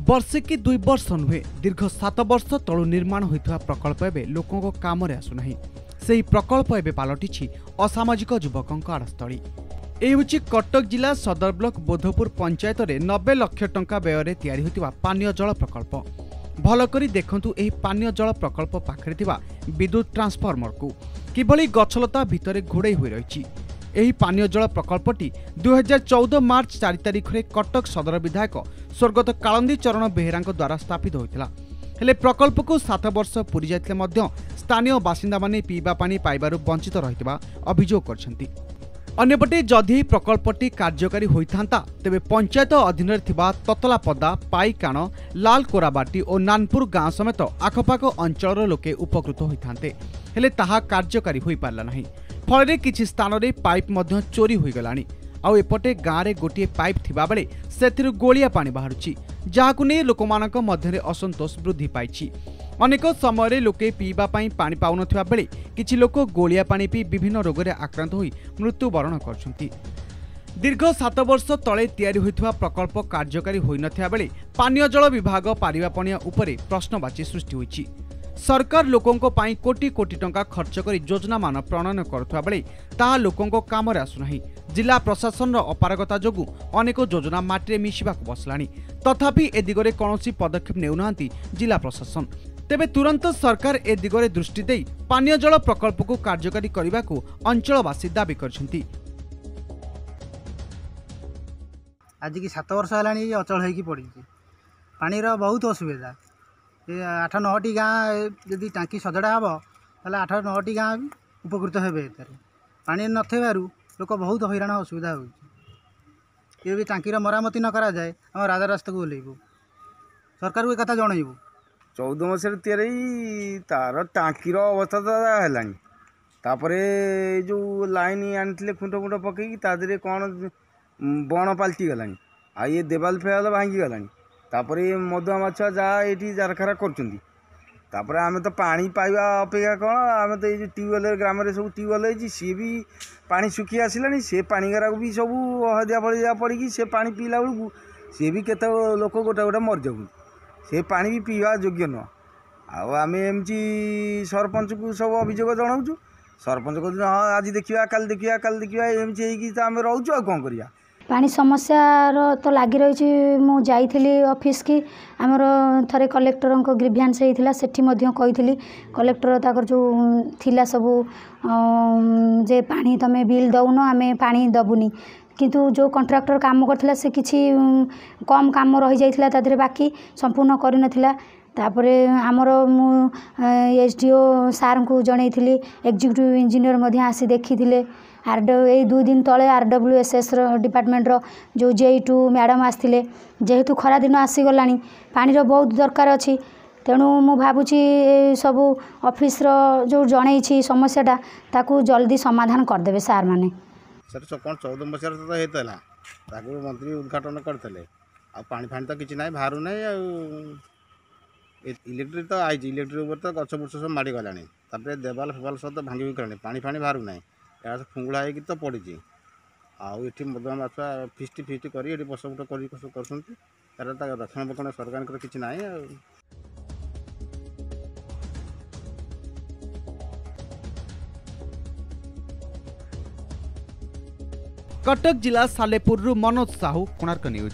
वर्षे कि 2 वर्ष नुहे दीर्घ 7 वर्ष तलु निर्माण होता प्रकल्प एवं लोकों काम आसुना से ही प्रकल्प एवं पलटि असामाजिक युवकों आड़स्थली। यह हूँ कटक जिला सदर ब्लॉक बोधपुर पंचायत में 90 लाख टंका व्यय तैयारी होता पानीय जल प्रकल्प। भलकरी देखंतु एही पानीय जल प्रकल्प पाखरे थिबा विद्युत ट्रांसफॉर्मर को किभली गछलता भितरे घोड़े हुई रही। एही पानीय जल प्रकल्पटी 2014 मार्च 4 तारिख में कटक सदर विधायक स्वर्गत कालंदी चरण बेहेरा द्वारा स्थापित होता। हेले प्रकल्प को 7 वर्ष पूरी जाइतिले मध्य स्थानीय बासिंदा माने पीवा पानी पाइबारु वंचित रहितबा अभियोग करछन्ति। अन्यपटे जदि प्रकल्पटी कार्यकारी होइथांता तेबे पंचायत अधीन थिबा ततलापदा, पाईकाण, लाल कोराबाटी और नानपुर गांव समेत आखपाख अंचल लोके उपकृत होइथांते। हेले ताहा कार्यकारी होई पारला नाही। फल किछि स्थान रे पाइप मध्य चोरी होई गलानी। आउ एपटे गाँव में गोटे पाइप थिबा बेले सेथिरु गोलिया पानी बाहरुछि, जाहाकु नै लोकमानक मध्यरे असंतोष वृद्धि पाइछि। अनेक समय लोके पीवा पानी पाउनथिबा बेले किछि लोक गोलिया पानी पी विभिन्न रोग रे आक्रांत होई मृत्युवरण करछन्ति। दीर्घ 7 वर्ष तले तैयारी होइथिबा प्रकल्प कार्यकारी होई नथिबा बेले पानीय जल विभाग पारिबा पणिया उपरे प्रश्नवाची सृष्टि होइछि। सरकार लोकों पाई कोटी कोटी टंका खर्च कर योजना मान प्रणयन करुवा बेले ताहा लोकों काम आसुना। जिला प्रशासन अपारगता जोगु अनेक योजना माटी मिशिबा बसलानी, तथापि ए दिगरे कौनसी पदक्षेप नेउना जिला प्रशासन। तेबे तुरंत सरकार ए दिगरे दृष्टि दे पानीय जल प्रकल्प को कार्यकारी करने को अंचलवासी दाबी करछन्ति। आज की 7 वर्ष है अचल होगी पड़ी पानीर बहुत असुविधा। 8-9टी गाँ जदि टांकी सजड़ा हम ताले 8-9टी गाँ भी उपकृत हे। पानी नथिबारु लोक बहुत हैरान असुविधा हो। भी टांकीर मरामती न करा जाए आम राजा रास्ता को ओल्लैबू। सरकार को कथा जनइबू। 14 मसीह तैयारी तार टांकीर अवस्था तो है। तापर जो लाइन आनी खुंट खुंट पकई तादे कौन बण पलटि गला। आ ये देवाल फेवाल भांगी गला। तापर मधुआ माछ जहाँ ये जारखारा कर आम तो पानी पाइबा अपेक्षा कौन आम तो ये ट्यूबवेल ग्राम में सब ट्यूबवेल है सी भी पानी सुखी आसला। से पानीगारा भी सब हदिया फलिया पड़ी से पानी पीला बेलू सी भी केत लोक गोटे गोटे मर जाऊँ। से पानी भी पीवा योग्य नुह। आम एमती सरपंच को सब अभियोग जनाऊँ। सरपंच कहते हाँ आज देखा काल देखा काल देखा एमती आम रोचु आ कौन करिया। पानी समस्या तो लगी रही। मु जाइली ऑफिस की आमर थरे कलेक्टर ग्रीभियांस होता सेठी कही कलेक्टर ताकर जो थिला सबू जे पानी तमें बिल दौन आम पानी दबुनी, किंतु जो कंट्राक्टर काम करथिला से किछि कम काम रही जाइथिला तादरे बाकी संपूर्ण करि नथिला। तापरे आमर मु एसडीओ सार को जनईली, एग्जीक्यूटिव इंजीनियर मध्य आसी देखी थिले। यही 2 दिन तले RWSS डिपार्टमेंट जो J2 मैडम आसते, जेहेतु खरा दिन आसीगला पानी बहुत दरकार अच्छी, तेणु मु भावुची सबू ऑफिस जो जनई समस्याटा ताकू जल्दी समाधान करदे सार माने। सर 14 मसीह तो होता मंत्री उद्घाटन करते पानी फानी तो किसी ना बाहर ना। इलेक्ट्रिक तो आई इलेक्ट्रिक तो गछ बुछ सब माड़ी गला। देवाल फेवाल सब तो भांगी भी पानी फानी बाहर ना। या फुंगुड़ा होगी तो पड़ी आठी मधुआ माछ फिस्ट फिस्ट कर बस बुट कर रक्षणाबेक्षण सरकार किसी ना। कटक जिला सालेपुर मनोज साहू, कोणार्क न्यूज।